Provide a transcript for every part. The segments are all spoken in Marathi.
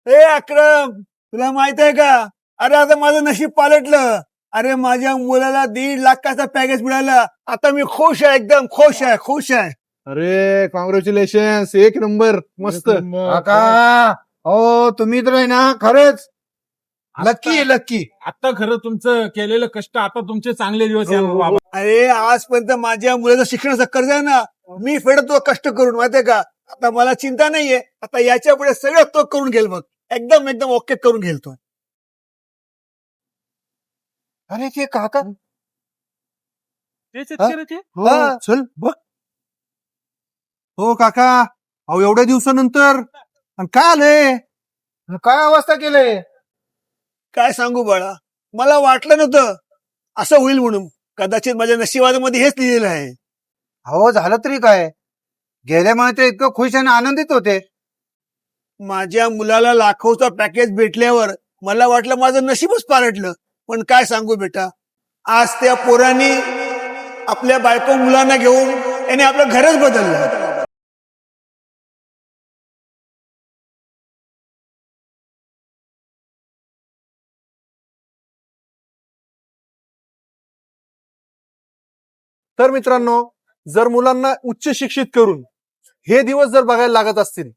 ए अक्रम, तुला माहित आहे का? अरे आता माझं नशीब पालटलं. अरे माझ्या मुलाला 1.5 लाखाचा पॅकेज मिळाला. आता मी खुश आहे, एकदम खुश आहे, खुश आहे. अरे कॉंग्रॅच्युलेशन, एक नंबर, मस्त. काका हो तुम्ही तर आहे ना खरंच लक्की आहे लक्की. आता खरं तुमचं केलेलं कष्ट आता तुमचे चांगले दिवस येणार बाबा. अरे आजपर्यंत माझ्या मुलाचं शिक्षणाचं कर्ज आहे ना, मी फेडतो कष्ट करून, माहितीये का? आता मला चिंता नाहीये. आता याच्या पुढे सगळं तो करून घेईल बघ. एकदम एकदम ओके करून घेईल तो. अरे ते काका ते शेतकऱ्याचे हो, हा. चल बघ. हो काका, अहो एवढ्या दिवसानंतर आणि काय आलंय? काय अवस्था केलंय? काय सांगू बाळा, मला वाटलं नव्हतं असं होईल म्हणून. कदाचित माझ्या नशिबामध्ये हेच लिहिलेलं आहे. हो झालं तरी काय, गेल्या महिन्यात ते इतकं खुश आणि आनंदित होते. माझ्या मुलाला लाखोचा पॅकेज भेटल्यावर मला वाटलं माझं नशीबच पालटलं. पण काय सांगू बेटा, आज त्या पोरांनी आपल्या बायको मुलांना घेऊन त्याने आपलं घरच बदललं. तर मित्रांनो, जर मुलांना उच्च शिक्षित करून हे दिवस जर बघायला लागत असतील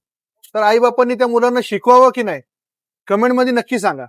तर आई बापांनी त्या मुलांना शिकवावं की नाही, कमेंट मध्ये नक्की सांगा.